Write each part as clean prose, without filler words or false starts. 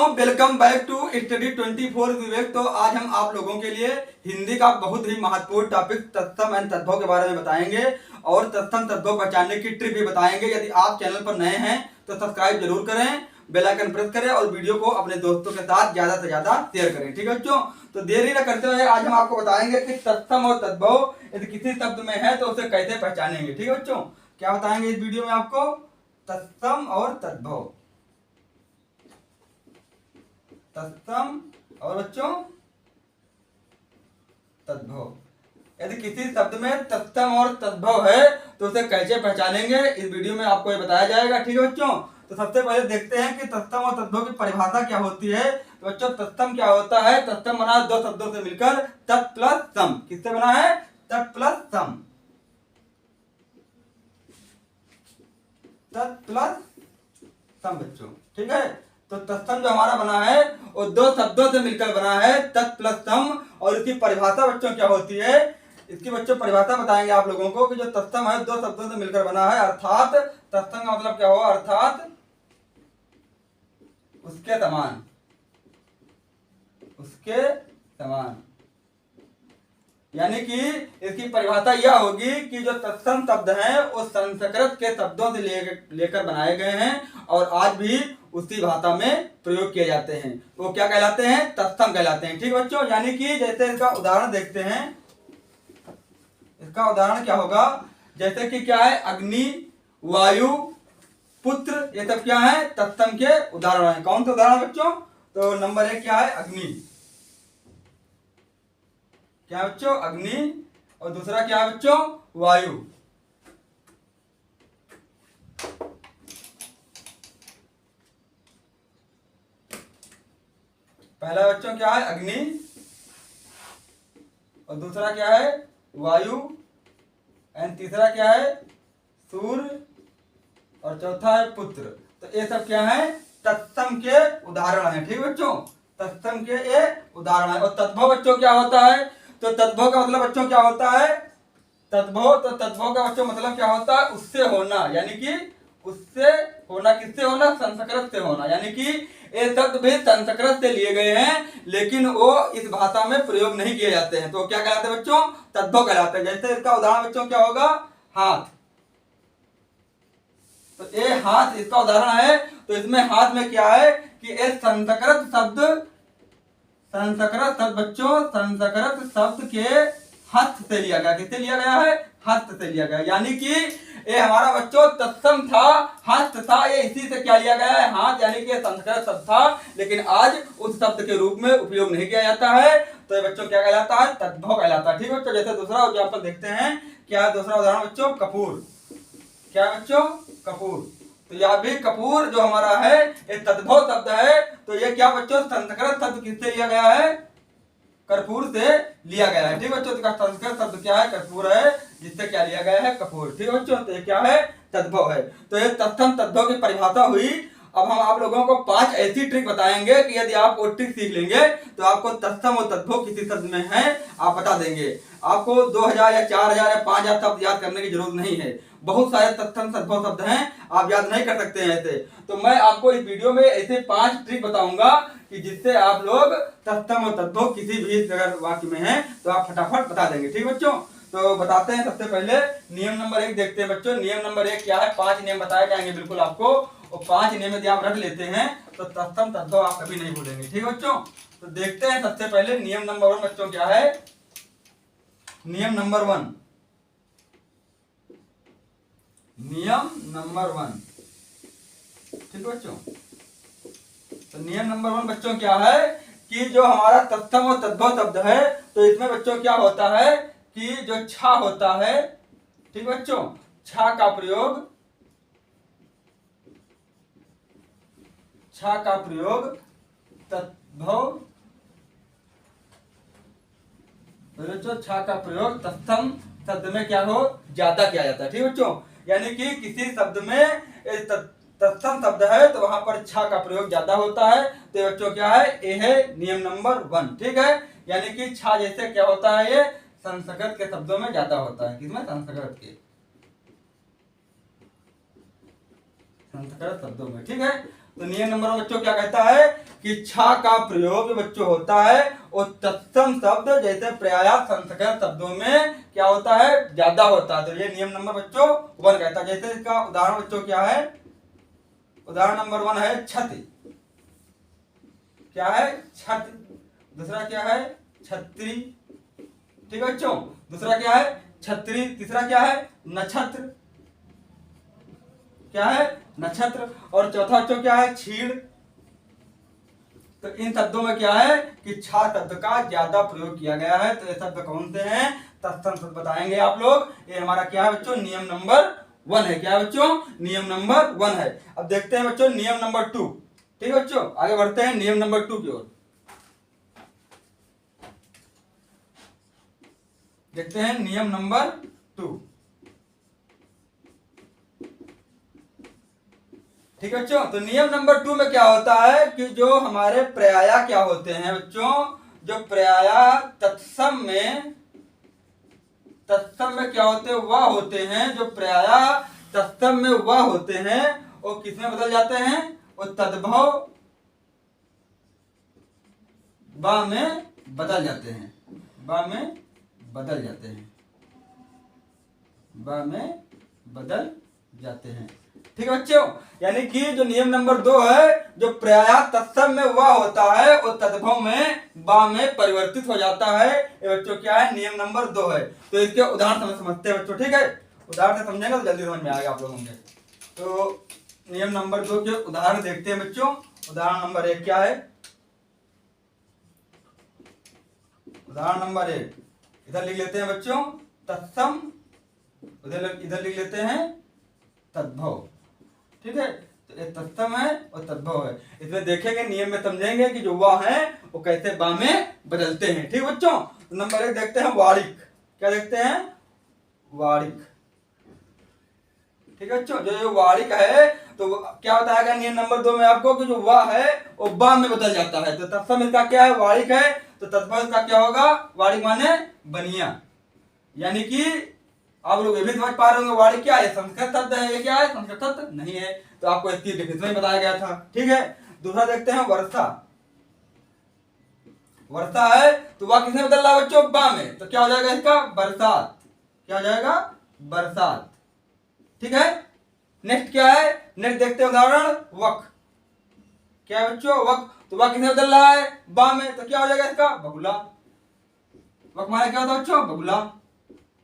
Welcome back to study 24 विवेक। तो आज हम आप लोगों के लिए हिंदी का बहुत ही महत्वपूर्ण टॉपिक तत्सम एंड तद्भव के बारे में बताएंगे और तत्सम तद्भव पहचानने की ट्रिक भी बताएंगे। यदि आप चैनल पर नए हैं तो सब्सक्राइब जरूर करें, बेल आइकन प्रेस करें और वीडियो को अपने दोस्तों के साथ ज्यादा से ज्यादा शेयर करें। ठीक है बच्चों, तो देरी न करते हुए आज हम आपको बताएंगे कि तत्सम और तद्भव यदि किसी शब्द में है तो उसे कैसे पहचानेंगे। ठीक है बच्चों, क्या बताएंगे इस वीडियो में आपको? तत्सम और तद्भव। तत्सम और बच्चों तद्भव। यदि किसी शब्द में तत्सम और तद्भव है तो उसे कैसे पहचानेंगे इस वीडियो में आपको ये बताया जाएगा। ठीक है बच्चों, तो सबसे पहले देखते हैं कि तत्सम और तद्भव की परिभाषा क्या होती है। तो बच्चों तत्सम क्या होता है? तत्सम बना है दो शब्दों से मिलकर, तत् प्लस सम। किससे बना है? तत् प्लस सम। तत् प्लस सम बच्चों। ठीक है, तो तत्सम जो हमारा बना है वो दो शब्दों से मिलकर बना है, तत् प्लस सम। और इसकी परिभाषा बच्चों क्या होती है? इसकी बच्चों परिभाषा बताएंगे आप लोगों को कि जो तत्सम है दो शब्दों से मिलकर बना है, अर्थात तत्सम का मतलब क्या हुआ? अर्थात उसके समान, उसके समान। यानी कि इसकी परिभाषा यह होगी कि जो तत्सम शब्द हैं वो संस्कृत के शब्दों से लेकर बनाए गए हैं और आज भी उसी भाषा में प्रयोग किए जाते हैं। वो क्या कहलाते हैं? तत्सम कहलाते हैं। ठीक बच्चों, यानी कि जैसे इसका उदाहरण देखते हैं। इसका उदाहरण क्या होगा? जैसे कि क्या है? अग्नि, वायु, पुत्र, ये सब क्या है? तत्सम के उदाहरण हैं। कौन से उदाहरण बच्चों? तो नंबर 1 क्या है? अग्नि। क्या बच्चों? अग्नि। और दूसरा क्या है बच्चों? वायु। पहला बच्चों क्या है? अग्नि। और दूसरा क्या है? वायु। एंड तीसरा क्या है? सूर्य। और चौथा है पुत्र। तो ये सब क्या है? तत्सम के उदाहरण हैं। ठीक बच्चों, तत्सम के ये उदाहरण है। और तद्भव बच्चों क्या होता है? तो तद्भव का मतलब बच्चों क्या होता है? तद्भव, तो तद्भव का बच्चों मतलब क्या होता है? उससे होना। यानी कि उससे होना। किससे होना? संस्कृत से होना। यानी कि ये शब्द भी संस्कृत से लिए गए हैं लेकिन वो इस भाषा में प्रयोग नहीं किए जाते हैं, तो क्या कहलाते हैं बच्चों? तद्भव कहलाते हैं। जैसे इसका उदाहरण बच्चों क्या होगा? हाथ। तो ये हाथ इसका उदाहरण है। तो इसमें हाथ में क्या है कि ये संस्कृत शब्द बच्चों संस्कृत शब्द के हस्त से लिया गया। किससे लिया गया है? हस्त से लिया गया। यानी कि ये हमारा बच्चों तत्सम था, हस्त था, ये इसी से क्या लिया गया है? हाथ। यानी कि संस्कृत शब्द था लेकिन आज उस शब्द के रूप में उपयोग नहीं किया जाता है, तो ये बच्चों क्या कहलाता है? तद्भव कहलाता है। ठीक बच्चों, जैसे दूसरा एग्जाम्पल देखते हैं। क्या है दूसरा उदाहरण बच्चों? कपूर। क्या बच्चों? कपूर। तो यह भी कपूर जो हमारा है ये तद्भव शब्द है। तो ये क्या बच्चों? संस्कृत शब्द किससे लिया गया है? कर्पूर से लिया गया है। ठीक बच्चों, इसका संस्कृत शब्द क्या है? कर्पूर है, जिससे क्या लिया गया है? कपूर। ठीक बच्चों, तो ये क्या है? तद्भव है। तो ये तत्सम तद्भव की परिभाषा हुई। अब हम आप लोगों को 5 ऐसी ट्रिक बताएंगे कि यदि आप वो ट्रिक सीख लेंगे तो आपको तत्सम और तद्भव किसी शब्द में है आप बता देंगे। आपको 2000 या 4000 या 5000 शब्द याद करने की जरूरत नहीं है। बहुत सारे तत्सम तद्भव शब्द हैं, आप याद नहीं कर सकते हैं ऐसे। तो मैं आपको इस वीडियो में ऐसे 5 ट्रिक बताऊंगा कि जिससे आप लोग तत्सम और तद्भव किसी भी अगर वाक्य में है तो आप फटाफट बता देंगे। ठीक बच्चों, तो बताते हैं। सबसे पहले नियम नंबर 1 देखते हैं बच्चों। नियम नंबर 1 क्या है? 5 नियम बताए जाएंगे बिल्कुल आपको, और 5 नियम यदि आप रख लेते हैं तो तत्सम तद्भव आप कभी नहीं भूलेंगे। ठीक बच्चों, तो देखते हैं। सबसे पहले नियम नंबर 1 बच्चों क्या है? नियम नंबर 1, नियम नंबर 1। ठीक बच्चों, तो नियम नंबर 1 बच्चों क्या है कि जो हमारा तत्सम और तद्भव शब्द है तो इसमें बच्चों क्या होता है कि जो छा होता है, ठीक बच्चों, छा का प्रयोग तद्भव, बच्चों छा का प्रयोग तत्सम शब्द में क्या हो? ज्यादा किया जाता है। ठीक बच्चों, यानी कि किसी शब्द में तत्सम शब्द है तो वहां पर छा का प्रयोग ज्यादा होता है। तो बच्चों क्या है? ये है नियम नंबर 1। ठीक है, यानी कि छा जैसे क्या होता है? ये संस्कृत के शब्दों में ज्यादा होता है। किसमें? संस्कृत शब्दों में। ठीक है, तो नियम नंबर बच्चों क्या कहता है कि छा का प्रयोग बच्चों होता है और तत्सम शब्द जैसे पर्यायवाची संस्कृत शब्दों में क्या होता है, ज्यादा होता है। तो ये नियम नंबर बच्चों 1 कहता है। जैसे इसका उदाहरण बच्चों क्या है, उदाहरण नंबर 1 है छत। क्या है, छत। दूसरा क्या है, छतरी। ठीक है बच्चों, दूसरा क्या है, छतरी। तीसरा क्या है, नक्षत्र। क्या है, नक्षत्र। और चौथा बच्चों क्या है, छीड़। तो इन शब्दों में क्या है कि छा शब्द का ज्यादा प्रयोग किया गया है। तो ये शब्द कौन से हैं, तत्सम शब्द बताएंगे आप लोग। ये हमारा क्या है बच्चों, नियम नंबर 1 है। क्या है बच्चों, नियम नंबर 1 है। अब देखते हैं बच्चों नियम नंबर 2। ठीक है बच्चों, आगे बढ़ते हैं नियम नंबर 2 की ओर। देखते हैं नियम नंबर 2। ठीक है बच्चों, तो नियम नंबर 2 में क्या होता है कि जो हमारे पर्याय क्या होते हैं बच्चों, जो पर्याय तत्सम में क्या होते हैं, वह होते हैं जो पर्याय तत्सम में वह होते हैं वो किसमें बदल जाते हैं, वो तद्भव बा में बदल जाते हैं। बा में बदल जाते हैं। बा में बदल जाते हैं। ठीक है बच्चों, यानी कि जो नियम नंबर 2 है, जो पर्याय तत्सम में वह होता है वो तद्भव में बा में परिवर्तित हो जाता है। ये बच्चों क्या है, नियम नंबर 2 है। तो इसके उदाहरण समझते हैं बच्चों। ठीक है, उदाहरण से समझेंगे तो जल्दी समझ में आएगा आप लोगों के। तो नियम नंबर 2 के उदाहरण देखते हैं बच्चों। उदाहरण नंबर 1 क्या है, उदाहरण नंबर 1 इधर लिख लेते हैं बच्चों तत्सम, इधर लिख लेते हैं तद्भव। ठीक है, तो ये तत्सम है और तद्भव है। इसमें देखेंगे, नियम में समझेंगे कि जो वह है वो कैसे बा में बदलते हैं। ठीक बच्चों, तो नंबर 1 देखते हैं वारिक। क्या देखते हैं, वारिक। ठीक है बच्चों, जो वारिक है तो क्या बताया नियम नंबर 2 में आपको कि जो वह है वो बा में बदल जाता है। तो तत्सम इसका क्या है, वारिक है। तो तद्भव का क्या होगा, वारिक माने बनिया। यानी कि आप लोग ये भी समझ पा रहे होंगे वारिक क्या है, संस्कृत शब्द है। ये क्या है, संस्कृत शब्द नहीं है। तो आपको इसकी डिफिनेशन में बताया गया था। ठीक है, दूसरा देखते हैं वर्षा। वर्षा है तो वह किसमें बदल रहा है बच्चों, बा में। तो क्या हो जाएगा इसका, बरसात। क्या हो जाएगा, बरसात। ठीक है, नेक्स्ट क्या है, नेक्स्ट देखते हैं उदाहरण वक। क्या है बच्चों, वक। तो वह किसमें बदल रहा है, बा में। तो क्या हो जाएगा इसका, बगुला। वक माने क्या होता है बच्चों, बगुला।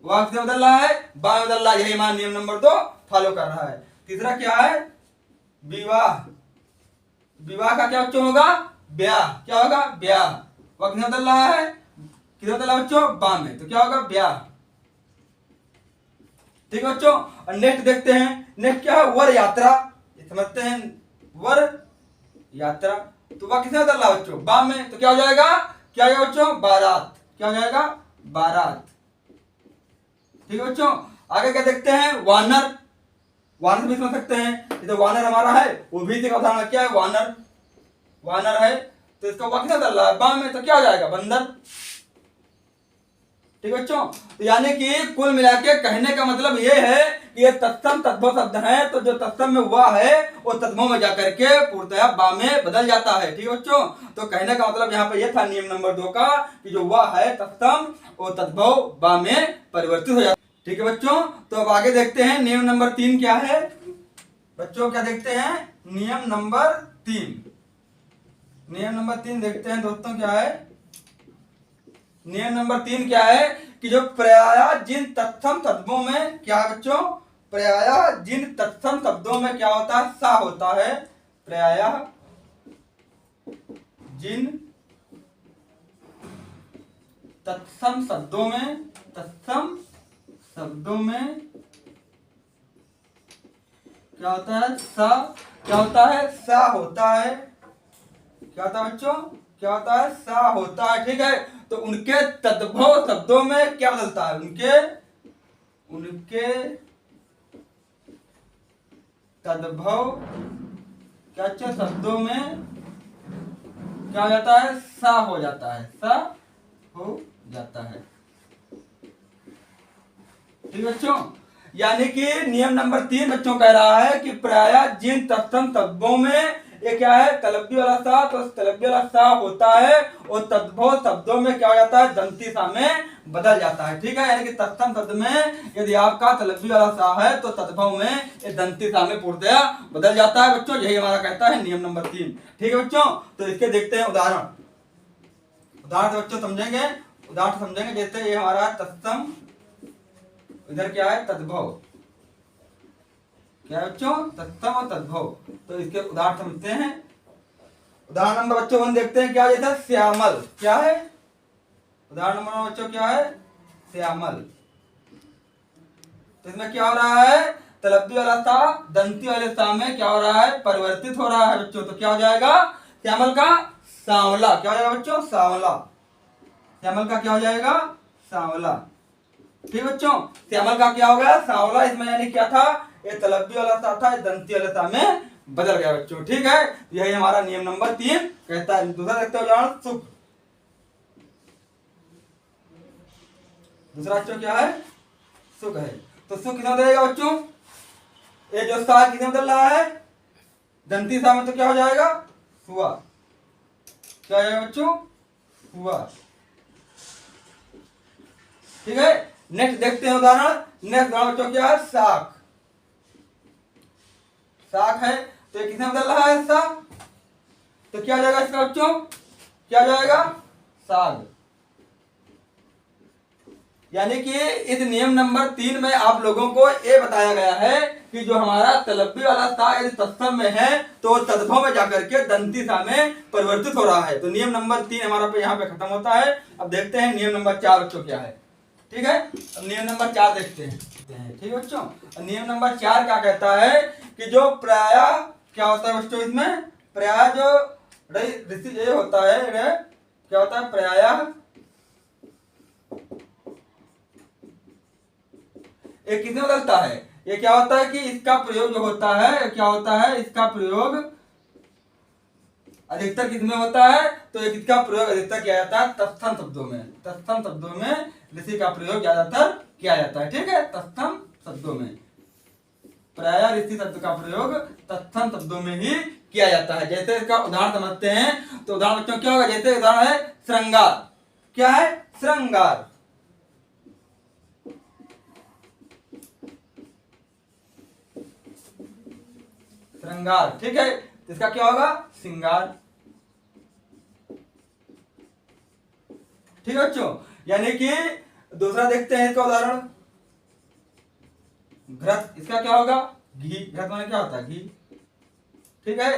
वह किसमें बदल रहा है, बा में बदल रहा है। यही मान नियम नंबर 2 फॉलो कर रहा है। तीसरा क्या है, विवाह। विवाह का क्या बच्चों होगा, ब्याह। क्या होगा, ब्याह। वह किसमें बदल रहा है, किसमें बदल रहा है बच्चों, बा में। तो क्या होगा, ब्याह। ठीक है बच्चों, और नेक्स्ट देखते हैं, नेक्स्ट क्या है, वर यात्रा। ये समझते हैं, वर यात्रा। तो वह किसमें बदल रहा है बच्चों, बा में। तो क्या हो जाएगा, क्या होगा बच्चों, बारात। क्या हो जाएगा, बारात। ठीक है बच्चों, आगे क्या देखते हैं, वानर। वानर भी समझ सकते हैं, तो वानर हमारा है वो भी का उदाहरण क्या है, वानर। वानर है तो इसका वाक्य क्या चल रहा है, बा में। तो क्या हो जाएगा, बंदर। ठीक है बच्चों, तो यानी कि कुल मिला के कहने का मतलब ये है कि ये तत्सम तद्भव शब्द है। तो जो तत्सम में हुआ है वो तद्भव में जाकर के पूर्णतः बा में बदल जाता है। ठीक है बच्चों, तो कहने का मतलब यहाँ पे ये था नियम नंबर 2 का कि जो हुआ है तत्सम वो तद्भव बा में परिवर्तित हो जाता है। ठीक है बच्चों, तो अब आगे देखते हैं नियम नंबर 3 क्या है बच्चों। क्या देखते हैं, नियम नंबर 3। नियम नंबर 3 देखते हैं दोस्तों, क्या है नियम नंबर 3 क्या है कि जो पर्याय जिन तत्सम शब्दों में क्या है बच्चों, पर्याय जिन तत्सम शब्दों में क्या होता है, सा होता है। पर्याय जिन तत्सम शब्दों में, तत्सम शब्दों में क्या होता है, सा। क्या होता है, सा होता है। क्या होता है बच्चों, क्या होता है, सा होता है। ठीक है, तो उनके तद्भव शब्दों में क्या बदलता है, उनके तद्भव क्या अच्छा शब्दों में क्या हो जाता है, सा हो जाता है। सा हो जाता है। ठीक बच्चों, यानी कि नियम नंबर 3 बच्चों कह रहा है कि प्राय जिन तत्सम शब्दों में ये क्या है, तलब्बी वाला सा। तो तलब्बी वाला सा होता है और तद्भव शब्दों में क्या हो जाता है, दंती सा में बदल जाता है। ठीक है, यानी कि तत्सम शब्द में यदि आपका तलब्बी वाला सा है तो तद्भव में ये दंती सा में पूर्णतया बदल जाता है बच्चों। यही हमारा कहता है नियम नंबर 3। ठीक है बच्चों, तो इसके देखते हैं उदाहरण। उदाहरण बच्चों समझेंगे, उदाहरण समझेंगे। जैसे ये हमारा तत्सम, इधर क्या है, तद्भव। क्या है बच्चों, तत्सम और तद्भव। तो इसके उदाहरण समझते हैं। उदाहरण नंबर बच्चों 1 देखते हैं। क्या जैसा श्यामल, क्या है उदाहरण नंबर बच्चों, क्या है, श्यामल। तो इसमें क्या हो रहा है, तलब्दी वाला सा दंती वाले सा में क्या हो रहा है, परिवर्तित हो रहा है बच्चों। तो क्या हो जाएगा, श्यामल का सांवला। क्या हो जाएगा बच्चों, सांवला। श्यामल का क्या हो जाएगा, सांवला। ठीक बच्चों, श्यामल का क्या हो गया, सांवला। इसमें यानी क्या था, ये तलब्दी वाला सा था, दंती वाले सा में बदल गया बच्चों। ठीक है, यही हमारा नियम नंबर 3 कहता है। दूसरा देखते हो उदाहरण, सुख। दूसरा बच्चों क्या है, सुख है। तो सुख कितना बदलेगा बच्चों, ये जो सा किसमें बदल रहा है, दंती सा में। तो क्या हो जाएगा, हुआ। क्या हो जाएगा बच्चों, हुआ। ठीक है, नेक्स्ट देखते हैं उदाहरण। नेक्स्ट उदाहरण बच्चों क्या है, साख। साख है, तो ये किसमें बदल रहा है, सा। तो क्या हो जाएगा इसका बच्चों, क्या हो जाएगा, साग। यानी कि इस नियम नंबर 3 में आप लोगों को ये बताया गया है कि जो हमारा तलब्बी वाला सा यदि तत्सम में है तो तद्भव में जाकर के दंती सा में परिवर्तित हो रहा है। तो नियम नंबर 3 हमारा पे यहाँ पे खत्म होता है। अब देखते हैं नियम नंबर 4 बच्चों क्या है। ठीक है, अब नियम नंबर 4 देखते हैं। ठीक है बच्चों, नियम नंबर 4 क्या कहता है कि जो प्राय क्या होता है बच्चों, इसमें प्राय जो ऋषि ये होता है, क्या होता है, प्राय ये किसमें बदलता है, ये क्या होता है कि इसका प्रयोग जो होता है, क्या होता है, इसका प्रयोग अधिकतर किसमें होता है, तो ये किसका प्रयोग अधिकतर किया जाता है, तत्सम शब्दों में। तत्सम शब्दों में ऋषि का प्रयोग ज्यादातर किया जाता है। ठीक है, तत्सम शब्दों में प्राय ऋषि शब्द का प्रयोग तत्सम शब्दों में ही किया जाता है। जैसे इसका उदाहरण समझते हैं, तो उदाहरण बच्चों क्या होगा, जैसे उदाहरण है श्रृंगार। क्या है, श्रृंगार। श्रृंगार। ठीक है, इसका क्या होगा, श्रृंगार। ठीक है बच्चों, यानी कि दूसरा देखते हैं इसका उदाहरण, घृत। इसका क्या होगा, घी। घृत माने क्या होता है, घी। ठीक है,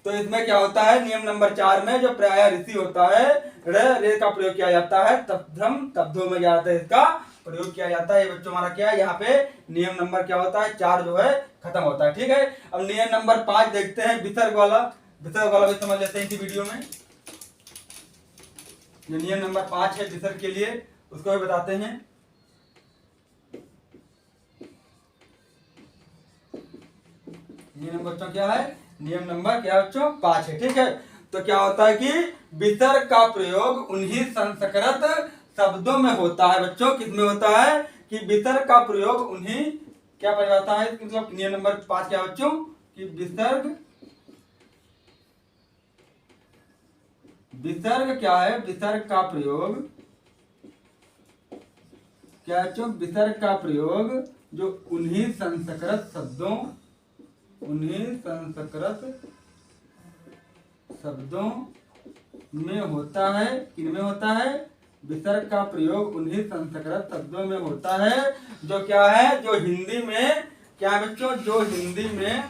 तो इसमें क्या होता है, नियम नंबर 4 में जो प्राय ऋषि होता है, रे का प्रयोग किया जाता है, तद्धम तब्धो में जाता है, इसका प्रयोग किया जाता है। ये बच्चों हमारा क्या है, यहाँ पे नियम नंबर क्या होता है, 4 जो है खत्म होता है। ठीक है, अब नियम नंबर 5 देखते हैं, विसर्ग वाला। विसर्ग वाला भी समझ लेते हैं इसी वीडियो में। जो नियम नंबर 5 है विसर्ग के लिए, उसको भी बताते हैं। नियम बच्चों क्या है, नियम नंबर क्या बच्चों, 5 है। ठीक है, तो क्या होता है कि विसर्ग का प्रयोग उन्हीं संस्कृत शब्दों में होता है बच्चों। किसमें होता है कि विसर्ग का प्रयोग उन्हीं, क्या परिभाषा है मतलब नियम नंबर 5 क्या बच्चों, कि विसर्ग, विसर्ग क्या है, विसर्ग का प्रयोग क्या बच्चों, विसर्ग का प्रयोग जो उन्हीं संस्कृत शब्दों, उन्हीं संस्कृत शब्दों में होता है। किनमें होता है, विसर्ग का प्रयोग उन्हीं संस्कृत शब्दों में होता है जो क्या है, जो हिंदी में क्या है बच्चों, जो हिंदी में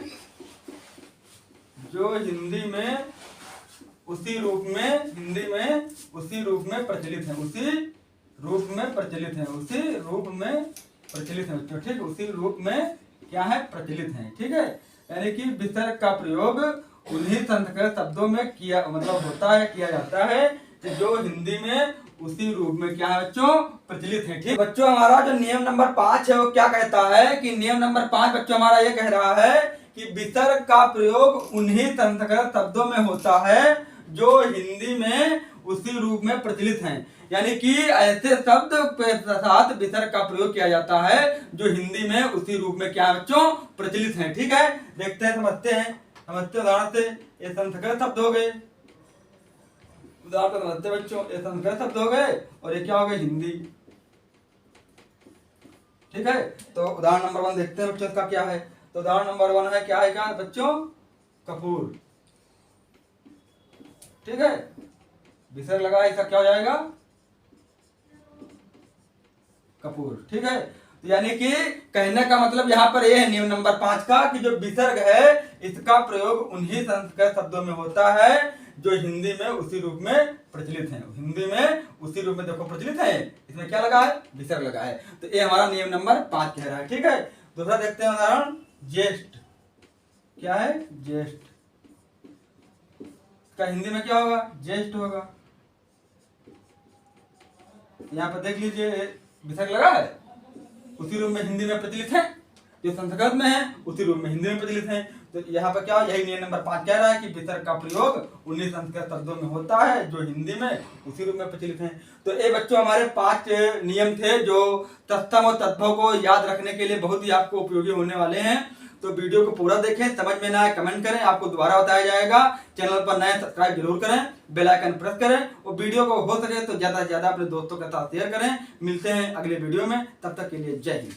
उसी रूप में, हिंदी में उसी रूप में प्रचलित है, उसी रूप में प्रचलित है, उसी रूप में प्रचलित है बच्चों। ठीक, उसी रूप में क्या है, प्रचलित है। ठीक है, यानी कि विसर्ग का प्रयोग उन्हीं संस्कृत शब्दों में किया मतलब होता है, किया जाता है जो हिंदी में उसी रूप में क्या है बच्चों, प्रचलित है। ठीक बच्चों, हमारा जो नियम नंबर 5 है वो क्या कहता है कि नियम नंबर 5 बच्चों हमारा ये कह रहा है कि विसर्ग का प्रयोग उन्हीं संस्कृत शब्दों में होता है जो हिंदी में उसी रूप में प्रचलित हैं। यानी कि ऐसे शब्द के साथ विसर्ग का प्रयोग किया जाता है जो हिंदी में उसी रूप में क्या बच्चों, प्रचलित हैं। ठीक है, देखते हैं, समझते हैं उदाहरण से। ये संस्कृत शब्द हो गए, उदाहरण समझते बच्चों, ये संस्कृत शब्द हो गए और ये क्या हो गए हिंदी। ठीक है, तो उदाहरण नंबर 1 देखते हैं बच्चों इसका क्या है। तो उदाहरण नंबर 1 है क्या है क्या बच्चों, कपूर। ठीक है, विसर्ग लगा, इसका क्या हो जाएगा, कपूर। ठीक है, तो यानी कि कहने का मतलब यहाँ पर यह है नियम नंबर 5 का कि जो विसर्ग है इसका प्रयोग उन्हीं संस्कृत शब्दों में होता है जो हिंदी में उसी रूप में प्रचलित हैं। हिंदी में उसी रूप में देखो प्रचलित है, इसमें क्या लगा है, विसर्ग लगा है। तो ये हमारा नियम नंबर 5 कह रहा है। ठीक है, दूसरा देखते हैं उदाहरण, ज्येष्ठ। क्या है, ज्येष्ठ, का हिंदी में क्या होगा, ज्येष्ठ होगा। यहाँ पर देख लीजिए विसर्ग लगा है, उसी रूप में हिंदी में प्रचलित है, जो संस्कृत में है उसी रूप में हिंदी में प्रचलित है। तो यहाँ पर क्या, यही नियम नंबर 5 कह रहा है कि विसर्ग का प्रयोग उन्हीं संस्कृत शब्दों में होता है जो हिंदी में उसी रूप में प्रचलित है। तो ये बच्चों हमारे 5 नियम थे जो तत्सम और तद्भव को याद रखने के लिए बहुत ही आपको उपयोगी होने वाले हैं। तो वीडियो को पूरा देखें, समझ में ना आए कमेंट करें, आपको दोबारा बताया जाएगा। चैनल पर नए सब्सक्राइब जरूर करें, बेल आइकन प्रेस करें और वीडियो को हो सके तो ज्यादा से ज्यादा अपने दोस्तों के साथ शेयर करें। मिलते हैं अगले वीडियो में, तब तक के लिए जय हिंद।